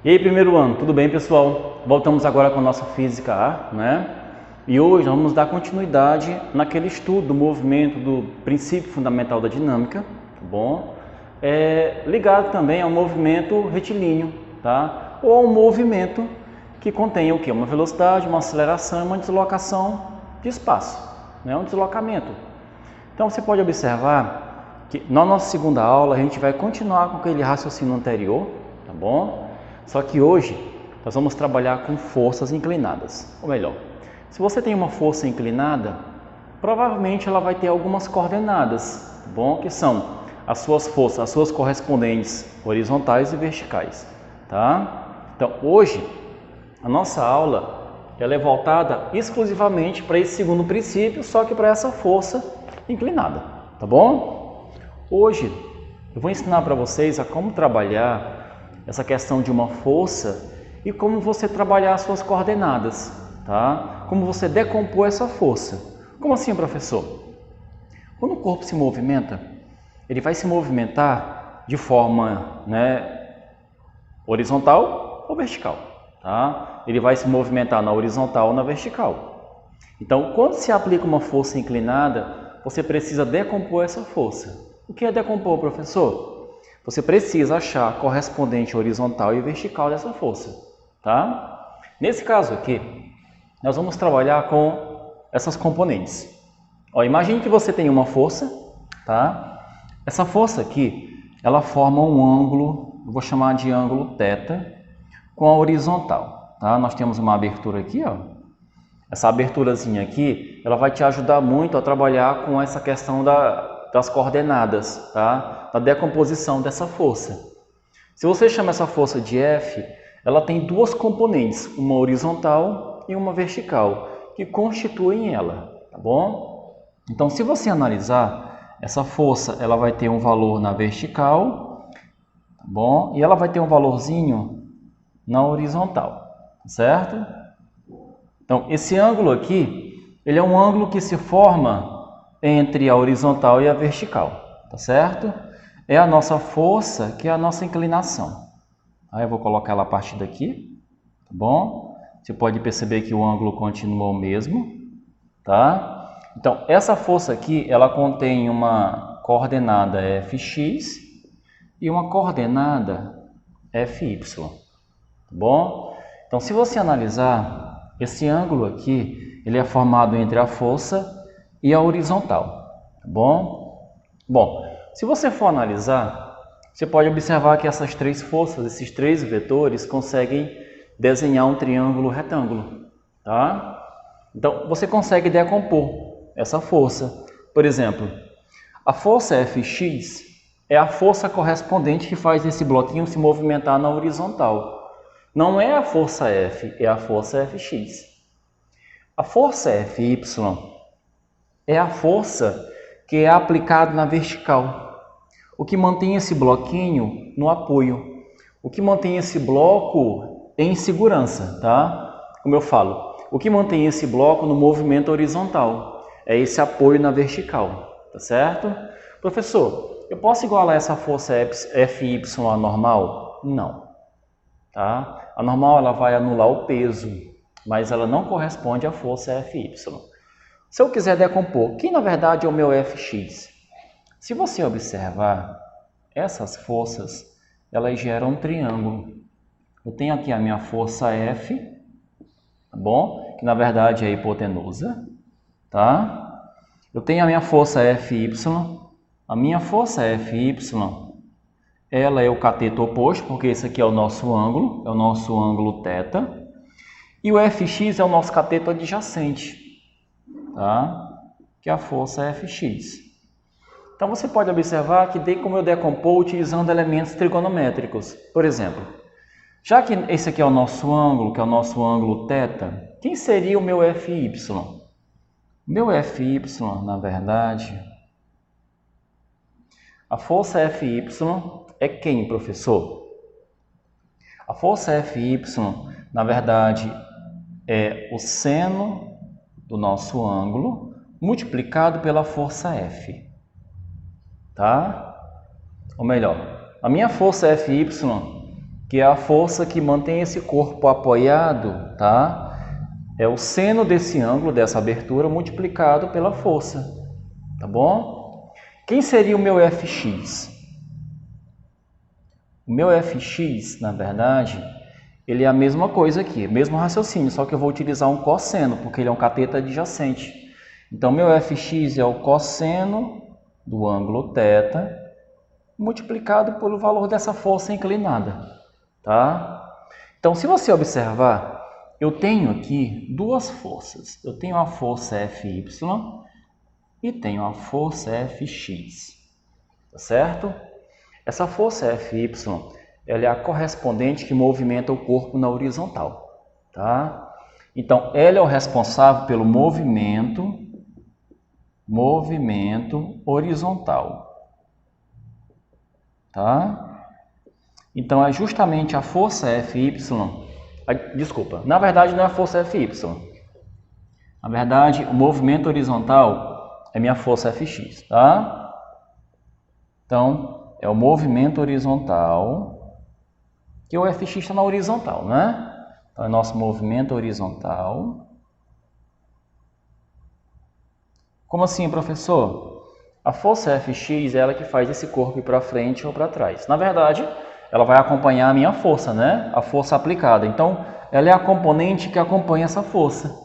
E aí, primeiro ano, tudo bem, pessoal? Voltamos agora com a nossa Física A, né? E hoje nós vamos dar continuidade naquele estudo do movimento do princípio fundamental da dinâmica, tá bom? Ligado também ao movimento retilíneo, tá? Ou ao movimento que contém o quê? Uma velocidade, uma aceleração e uma deslocação de espaço, né? Um deslocamento. Então você pode observar que na nossa segunda aula a gente vai continuar com aquele raciocínio anterior, tá bom? Só que hoje nós vamos trabalhar com forças inclinadas, ou melhor, se você tem uma força inclinada, provavelmente ela vai ter algumas coordenadas, tá bom? Que são as suas forças, as suas correspondentes horizontais e verticais, tá? Então hoje a nossa aula ela é voltada exclusivamente para esse segundo princípio, só que para essa força inclinada, tá bom? Hoje eu vou ensinar para vocês a como trabalhar essa questão de uma força e como você trabalhar as suas coordenadas, tá? Como você decompor essa força. Como assim, professor? Quando o corpo se movimenta, ele vai se movimentar de forma, horizontal ou vertical, tá? Ele vai se movimentar na horizontal ou na vertical. Então, quando se aplica uma força inclinada, você precisa decompor essa força. O que é decompor, professor? Você precisa achar a correspondente horizontal e vertical dessa força, tá? Nesse caso aqui, nós vamos trabalhar com essas componentes. Ó, imagine que você tem uma força, tá? Essa força aqui, ela forma um ângulo, eu vou chamar de ângulo θ, com a horizontal, tá? Nós temos uma abertura aqui, ó. Essa aberturazinha aqui, ela vai te ajudar muito a trabalhar com essa questão das coordenadas, tá? Da decomposição dessa força. Se você chama essa força de F, ela tem duas componentes, uma horizontal e uma vertical, que constituem ela, tá bom? Então, se você analisar, essa força ela vai ter um valor na vertical, tá bom? E ela vai ter um valorzinho na horizontal, certo? Então, esse ângulo aqui, ele é um ângulo que se forma entre a horizontal e a vertical, tá certo? É a nossa força, que é a nossa inclinação. Aí eu vou colocar ela a partir daqui, tá bom? Você pode perceber que o ângulo continua o mesmo, tá? Então, essa força aqui, ela contém uma coordenada Fx e uma coordenada Fy, tá bom? Então, se você analisar, esse ângulo aqui, ele é formado entre a força e a horizontal, tá bom? Bom, se você for analisar, você pode observar que essas três forças, esses três vetores, conseguem desenhar um triângulo retângulo, tá? Então, você consegue decompor essa força. Por exemplo, a força Fx é a força correspondente que faz esse bloquinho se movimentar na horizontal. Não é a força F, é a força Fx. A força Fy é a força que é aplicada na vertical, o que mantém esse bloquinho no apoio, o que mantém esse bloco em segurança, tá? Como eu falo, o que mantém esse bloco no movimento horizontal é esse apoio na vertical, tá certo? Professor, eu posso igualar essa força Fy à normal? Não, tá? A normal ela vai anular o peso, mas ela não corresponde à força Fy. Se eu quiser decompor, que na verdade é o meu Fx? Se você observar, essas forças, elas geram um triângulo. Eu tenho aqui a minha força F, tá bom? Que na verdade é a hipotenusa, tá? Eu tenho a minha força Fy, a minha força Fy, ela é o cateto oposto, porque esse aqui é o nosso ângulo θ, e o Fx é o nosso cateto adjacente, tá? Que é a força Fx. Então você pode observar que tem como eu decompor utilizando elementos trigonométricos. Por exemplo, já que esse aqui é o nosso ângulo, que é o nosso ângulo θ, quem seria o meu Fy? Meu Fy, na verdade, a força Fy é quem, professor? A força Fy, na verdade, é o seno do nosso ângulo multiplicado pela força F, tá? Ou melhor, a minha força Fy que é a força que mantém esse corpo apoiado, tá? É o seno desse ângulo, dessa abertura, multiplicado pela força, tá bom? Quem seria o meu Fx? O meu Fx, na verdade, ele é a mesma coisa aqui, mesmo raciocínio, só que eu vou utilizar um cosseno, porque ele é um cateto adjacente. Então, meu Fx é o cosseno do ângulo θ, multiplicado pelo valor dessa força inclinada, tá? Então, se você observar, eu tenho aqui duas forças. Eu tenho a força Fy e tenho a força Fx, tá certo? Essa força Fy, ela é a correspondente que movimenta o corpo na horizontal, tá? Então, ela é o responsável pelo movimento horizontal, tá? Então, é justamente a força Fy, desculpa, na verdade não é a força Fy, na verdade o movimento horizontal é minha força Fx, tá? Então, é o movimento horizontal, que o Fx está na horizontal, né? Então, é nosso movimento horizontal. Como assim, professor? A força Fx é ela que faz esse corpo ir para frente ou para trás. Na verdade, ela vai acompanhar a minha força, né? A força aplicada. Então, ela é a componente que acompanha essa força.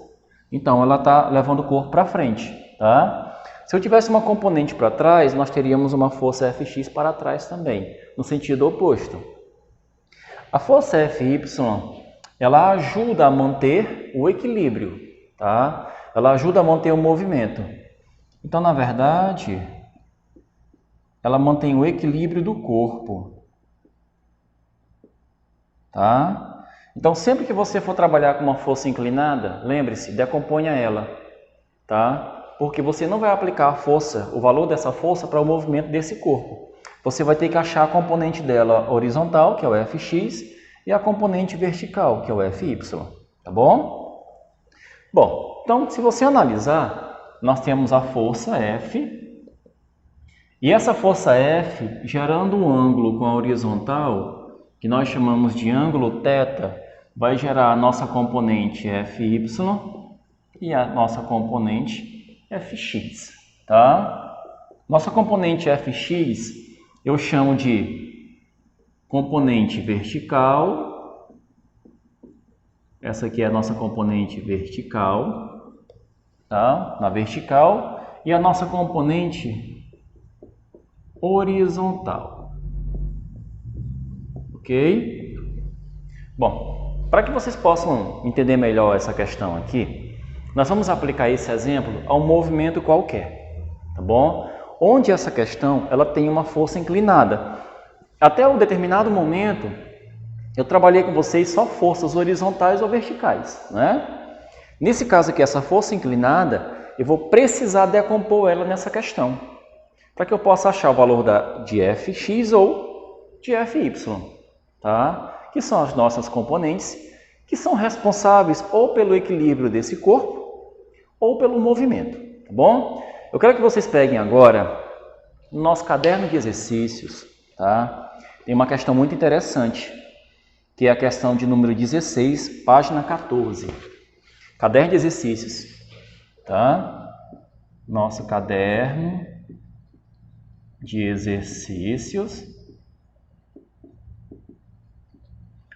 Então, ela está levando o corpo para frente, tá? Se eu tivesse uma componente para trás, nós teríamos uma força Fx para trás também, no sentido oposto. A força Fy, ela ajuda a manter o equilíbrio, tá? Ela ajuda a manter o movimento. Então, na verdade, ela mantém o equilíbrio do corpo, tá? Então, sempre que você for trabalhar com uma força inclinada, lembre-se, decomponha ela, tá? Porque você não vai aplicar a força, o valor dessa força para o movimento desse corpo. Você vai ter que achar a componente dela horizontal, que é o Fx, e a componente vertical, que é o Fy, tá bom? Bom, então, se você analisar, nós temos a força F, e essa força F, gerando um ângulo com a horizontal, que nós chamamos de ângulo θ, vai gerar a nossa componente Fy e a nossa componente Fx, tá? Nossa componente Fx eu chamo de componente vertical, essa aqui é a nossa componente vertical, tá? Na vertical, e a nossa componente horizontal, ok? Bom, para que vocês possam entender melhor essa questão aqui, nós vamos aplicar esse exemplo a um movimento qualquer, tá bom? Onde essa questão ela tem uma força inclinada. Até um determinado momento, eu trabalhei com vocês só forças horizontais ou verticais, né? Nesse caso aqui, essa força inclinada, eu vou precisar decompor ela nessa questão, para que eu possa achar o valor de Fx ou de Fy, tá? Que são as nossas componentes, que são responsáveis ou pelo equilíbrio desse corpo, ou pelo movimento, tá bom? Eu quero que vocês peguem agora no nosso caderno de exercícios, tá? Tem uma questão muito interessante, que é a questão de número 16, página 14. Caderno de exercícios, tá? Nosso caderno de exercícios.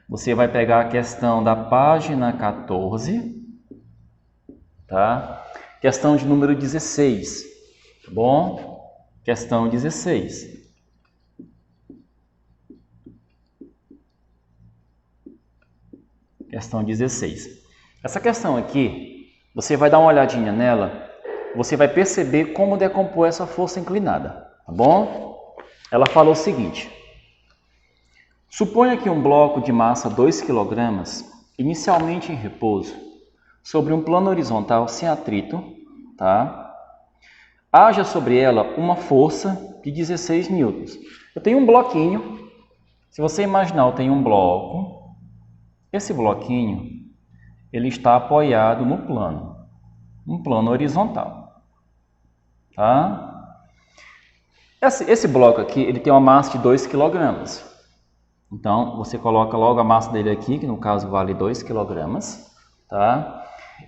Você vai pegar a questão da página 14, tá? Questão de número 16, tá bom? Questão 16. Questão 16. Essa questão aqui, você vai dar uma olhadinha nela, você vai perceber como decompor essa força inclinada, tá bom? Ela fala o seguinte: suponha que um bloco de massa 2 kg, inicialmente em repouso, sobre um plano horizontal sem atrito, tá? Haja sobre ela uma força de 16 newtons. Eu tenho um bloquinho, se você imaginar, eu tenho um bloco, esse bloquinho, ele está apoiado no plano, um plano horizontal, tá? Esse bloco aqui, ele tem uma massa de 2 kg. Então, você coloca logo a massa dele aqui, que no caso vale 2 kg, tá?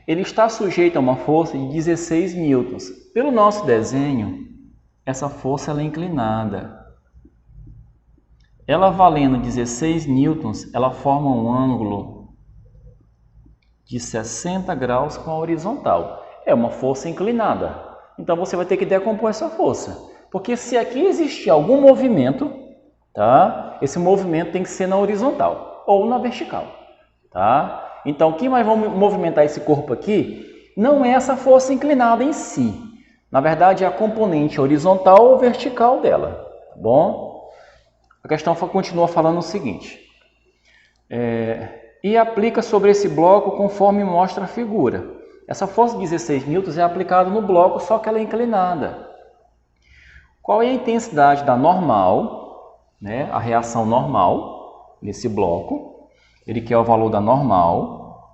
Ele está sujeito a uma força de 16 newtons. Pelo nosso desenho, essa força ela é inclinada. Ela valendo 16 newtons, ela forma um ângulo de 60 graus com a horizontal. É uma força inclinada. Então, você vai ter que decompor essa força. Porque se aqui existir algum movimento, tá? Esse movimento tem que ser na horizontal ou na vertical, tá? Então, quem vai movimentar esse corpo aqui não é essa força inclinada em si. Na verdade, é a componente horizontal ou vertical dela, tá bom? A questão continua falando o seguinte. E aplica sobre esse bloco conforme mostra a figura. Essa força de 16 newtons é aplicada no bloco, só que ela é inclinada. Qual é a intensidade da normal, né? A reação normal nesse bloco? Ele quer o valor da normal.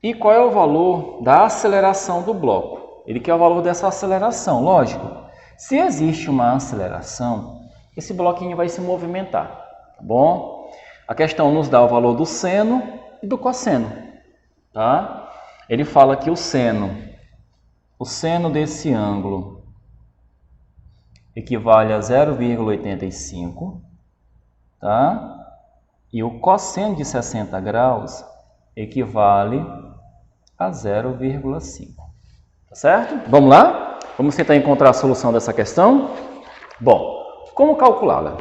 E qual é o valor da aceleração do bloco? Ele quer o valor dessa aceleração, lógico. Se existe uma aceleração, esse bloquinho vai se movimentar, tá bom? A questão nos dá o valor do seno e do cosseno, tá? Ele fala que o seno desse ângulo equivale a 0,85, tá? E o cosseno de 60 graus equivale a 0,5, tá certo? Vamos lá? Vamos tentar encontrar a solução dessa questão? Bom, como calculá-la?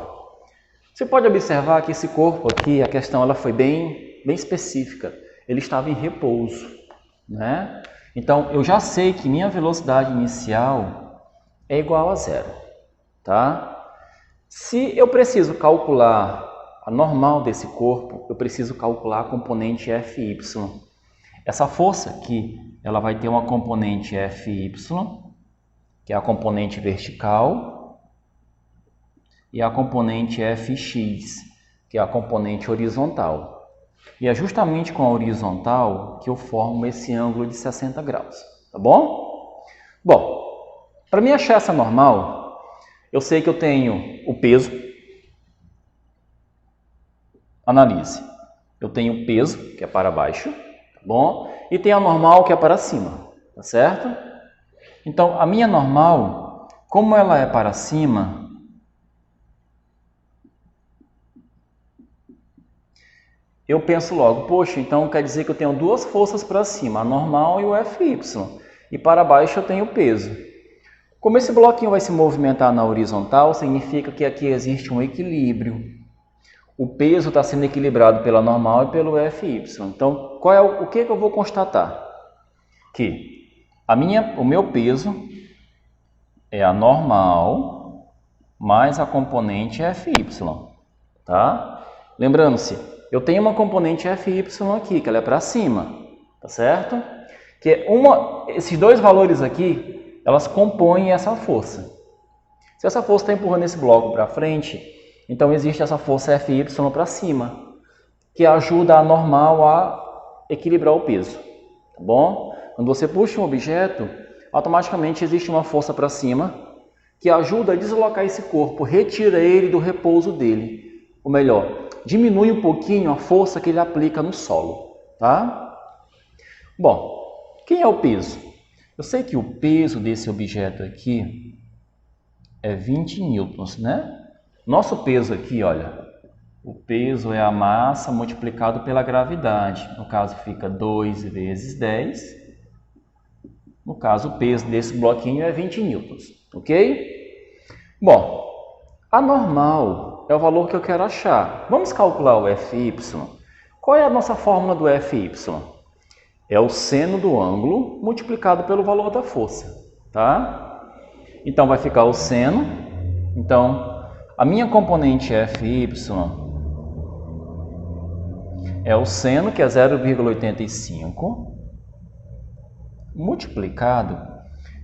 Você pode observar que esse corpo aqui, a questão ela foi bem específica. Ele estava em repouso, né? Então, eu já sei que minha velocidade inicial é igual a zero, tá? Se eu preciso calcular a normal desse corpo, eu preciso calcular a componente Fy. Essa força aqui, ela vai ter uma componente Fy, que é a componente vertical, e a componente Fx, que é a componente horizontal. E é justamente com a horizontal que eu formo esse ângulo de 60 graus, tá bom? Bom, para mim achar essa normal, eu sei que eu tenho o peso. Analise. Eu tenho o peso, que é para baixo, tá bom? E tem a normal, que é para cima, tá certo? Então, a minha normal, como ela é para cima, eu penso logo, poxa, então quer dizer que eu tenho duas forças para cima, a normal e o Fy. E para baixo eu tenho o peso. Como esse bloquinho vai se movimentar na horizontal, significa que aqui existe um equilíbrio. O peso está sendo equilibrado pela normal e pelo Fy. Então, o que eu vou constatar? Que o meu peso é a normal mais a componente Fy, tá? Lembrando-se, eu tenho uma componente Fy aqui, que ela é para cima, tá certo? Que esses dois valores aqui, elas compõem essa força. Se essa força está empurrando esse bloco para frente, então existe essa força Fy para cima, que ajuda a normal a equilibrar o peso, tá bom? Quando você puxa um objeto, automaticamente existe uma força para cima que ajuda a deslocar esse corpo, retira ele do repouso dele. Ou melhor, diminui um pouquinho a força que ele aplica no solo, tá? Bom, quem é o peso? Eu sei que o peso desse objeto aqui é 20 newtons, né? Nosso peso aqui, olha, o peso é a massa multiplicado pela gravidade. No caso, fica 2 vezes 10. No caso, o peso desse bloquinho é 20 newtons, ok? Bom, a normal é o valor que eu quero achar. Vamos calcular o Fy. Qual é a nossa fórmula do Fy? É o seno do ângulo multiplicado pelo valor da força, tá? Então, vai ficar o seno. Então, a minha componente Fy é o seno, que é 0,85, multiplicado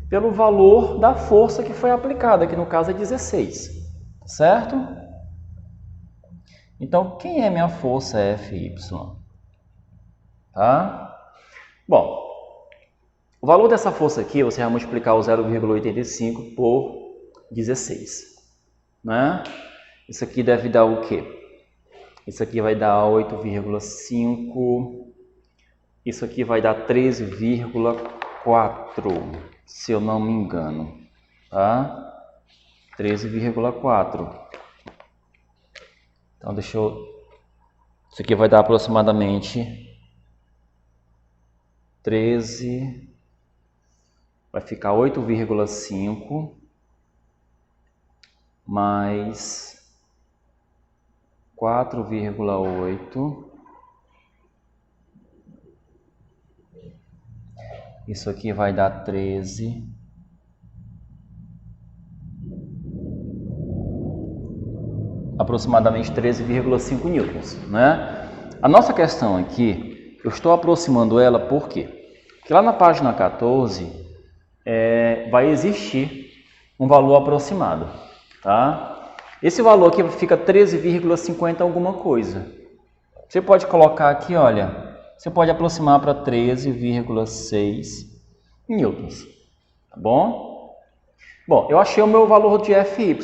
pelo valor da força que foi aplicada, que no caso é 16, certo? Então, quem é minha força Fy? Tá? Bom, o valor dessa força aqui, você vai multiplicar o 0,85 por 16, né? Isso aqui deve dar o quê? Isso aqui vai dar 8,5. Isso aqui vai dar 13,4, se eu não me engano, tá? 13,4. Então, deixa eu... Isso aqui vai dar aproximadamente 13... Vai ficar 8,5 mais 4,8. Isso aqui vai dar 13. Aproximadamente 13,5 newtons, né? A nossa questão aqui, eu estou aproximando ela por quê? Porque lá na página 14 vai existir um valor aproximado, tá? Esse valor aqui fica 13,50 alguma coisa. Você pode colocar aqui, olha, você pode aproximar para 13,6 newtons, tá bom? Bom, eu achei o meu valor de Fy,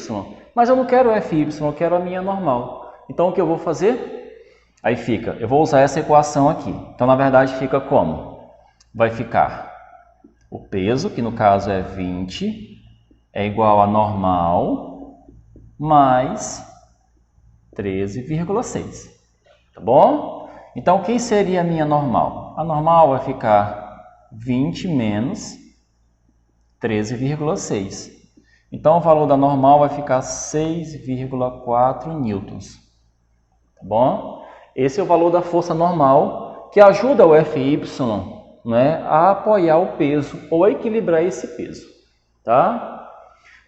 mas eu não quero Fy, eu quero a minha normal. Então, o que eu vou fazer? Aí fica, eu vou usar essa equação aqui. Então, na verdade, fica como? Vai ficar o peso, que no caso é 20, é igual a normal, mais 13,6. Tá bom? Então, quem seria a minha normal? A normal vai ficar 20 menos 13,6. Então, o valor da normal vai ficar 6,4 newtons. Tá bom? Esse é o valor da força normal, que ajuda o Fy, né, a apoiar o peso ou a equilibrar esse peso. Tá?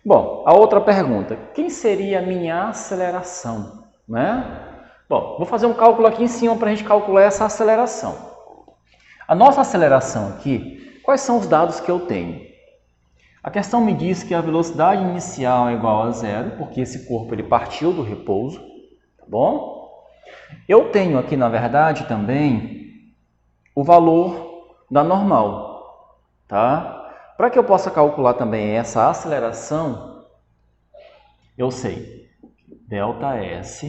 Bom, a outra pergunta. Quem seria a minha aceleração? Né? Bom, vou fazer um cálculo aqui em cima para a gente calcular essa aceleração. A nossa aceleração aqui, quais são os dados que eu tenho? A questão me diz que a velocidade inicial é igual a zero, porque esse corpo ele partiu do repouso, tá bom? Eu tenho aqui, na verdade, também o valor da normal, tá? Para que eu possa calcular também essa aceleração, eu sei, ΔS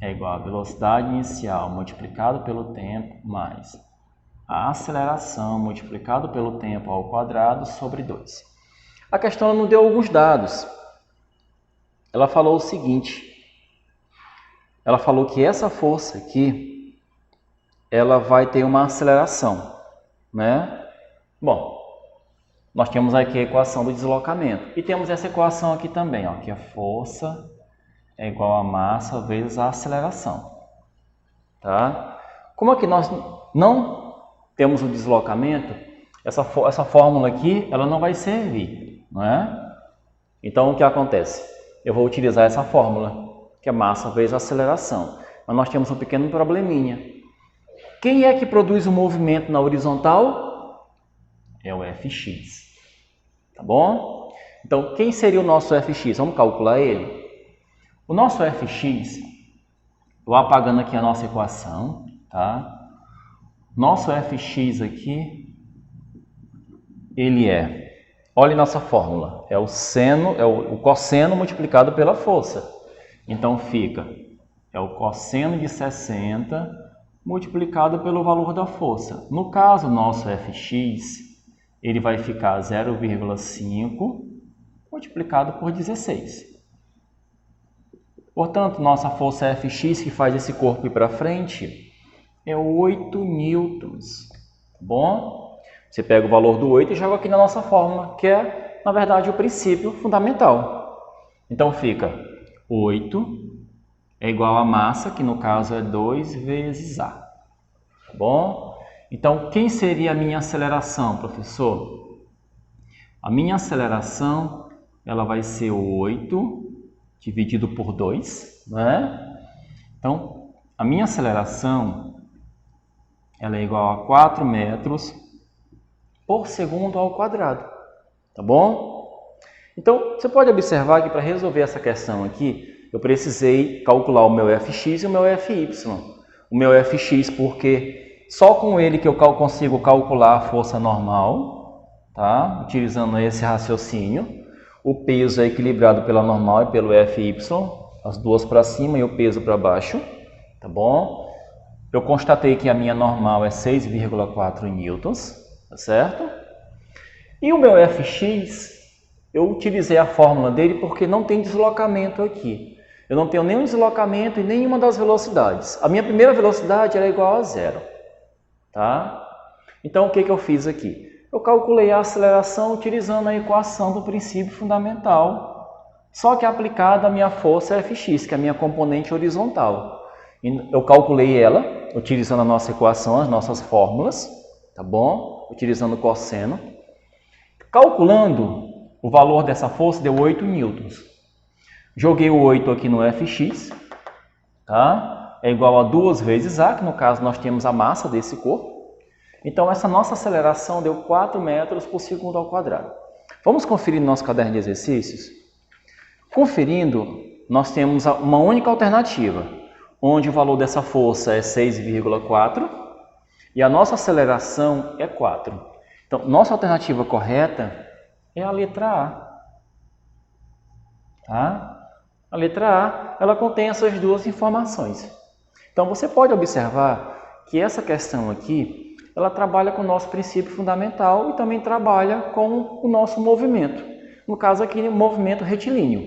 é igual a velocidade inicial multiplicado pelo tempo mais a aceleração multiplicado pelo tempo ao quadrado sobre 2. A questão não deu alguns dados. Ela falou o seguinte, ela falou que essa força aqui, ela vai ter uma aceleração, né? Bom, nós temos aqui a equação do deslocamento e temos essa equação aqui também, ó, que a força é igual a massa vezes a aceleração, tá? Como aqui nós não temos o deslocamento, essa fórmula aqui, ela não vai servir, não é? Então, o que acontece? Eu vou utilizar essa fórmula, que é massa vezes aceleração. Mas nós temos um pequeno probleminha. Quem é que produz o movimento na horizontal? É o Fx. Tá bom? Então, quem seria o nosso Fx? Vamos calcular ele? O nosso Fx, vou apagando aqui a nossa equação, tá? Nosso Fx aqui, ele olha nossa fórmula, é o cosseno multiplicado pela força. Então fica, é o cosseno de 60 multiplicado pelo valor da força. No caso, nosso Fx, ele vai ficar 0,5 multiplicado por 16. Portanto, nossa força Fx, que faz esse corpo ir para frente, é 8 newtons, tá bom? Você pega o valor do 8 e joga aqui na nossa fórmula, que é, na verdade, o princípio fundamental. Então, fica 8 é igual a massa, que no caso é 2 vezes A, tá bom? Então, quem seria a minha aceleração, professor? A minha aceleração, ela vai ser 8 dividido por 2, né? Então, a minha aceleração, ela é igual a 4 metros por segundo ao quadrado, tá bom? Então, você pode observar que para resolver essa questão aqui, eu precisei calcular o meu Fx e o meu Fy. O meu Fx porque só com ele que eu consigo calcular a força normal, tá? Utilizando esse raciocínio. o peso é equilibrado pela normal e pelo Fy, as duas para cima e o peso para baixo, tá bom? Eu constatei que a minha normal é 6,4 newtons, tá certo? E o meu Fx, eu utilizei a fórmula dele porque não tem deslocamento aqui. Eu não tenho nenhum deslocamento em nenhuma das velocidades. A minha primeira velocidade era igual a zero, tá? Então, o que eu fiz aqui? Eu calculei a aceleração utilizando a equação do princípio fundamental, só que aplicada a minha força Fx, que é a minha componente horizontal. Eu calculei ela utilizando a nossa equação, as nossas fórmulas, tá bom? Utilizando o cosseno. Calculando, o valor dessa força deu 8 newtons. Joguei o 8 aqui no Fx, tá? É igual a 2 vezes A, que no caso nós temos a massa desse corpo. Então, essa nossa aceleração deu 4 metros por segundo ao quadrado. Vamos conferir no nosso caderno de exercícios? Conferindo, nós temos uma única alternativa, onde o valor dessa força é 6,4 e a nossa aceleração é 4. Então, nossa alternativa correta é a letra A. Tá? A letra A, ela contém essas duas informações. Então, você pode observar que essa questão aqui, ela trabalha com o nosso princípio fundamental e também trabalha com o nosso movimento. No caso aqui, o movimento retilíneo.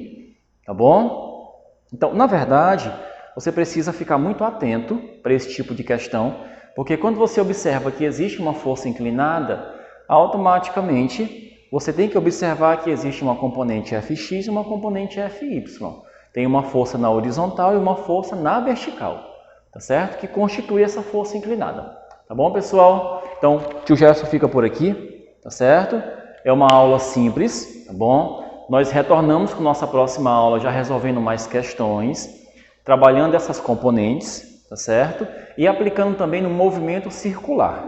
Tá bom? Então, na verdade, você precisa ficar muito atento para esse tipo de questão, porque quando você observa que existe uma força inclinada, automaticamente você tem que observar que existe uma componente Fx e uma componente Fy. Tem uma força na horizontal e uma força na vertical, tá certo? Que constitui essa força inclinada. Tá bom, pessoal? Então, o tio Gerson fica por aqui, tá certo? É uma aula simples, tá bom? Nós retornamos com nossa próxima aula já resolvendo mais questões, trabalhando essas componentes, tá certo? E aplicando também no movimento circular.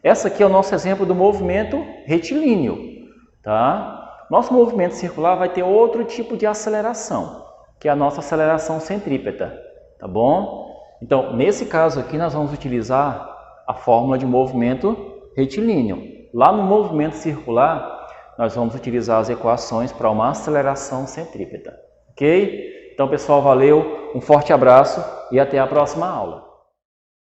Essa aqui é o nosso exemplo do movimento retilíneo, tá? Nosso movimento circular vai ter outro tipo de aceleração, que é a nossa aceleração centrípeta, tá bom? Então, nesse caso aqui, nós vamos utilizar a fórmula de movimento retilíneo. Lá no movimento circular, nós vamos utilizar as equações para uma aceleração centrípeta. Ok? Então, pessoal, valeu, um forte abraço e até a próxima aula.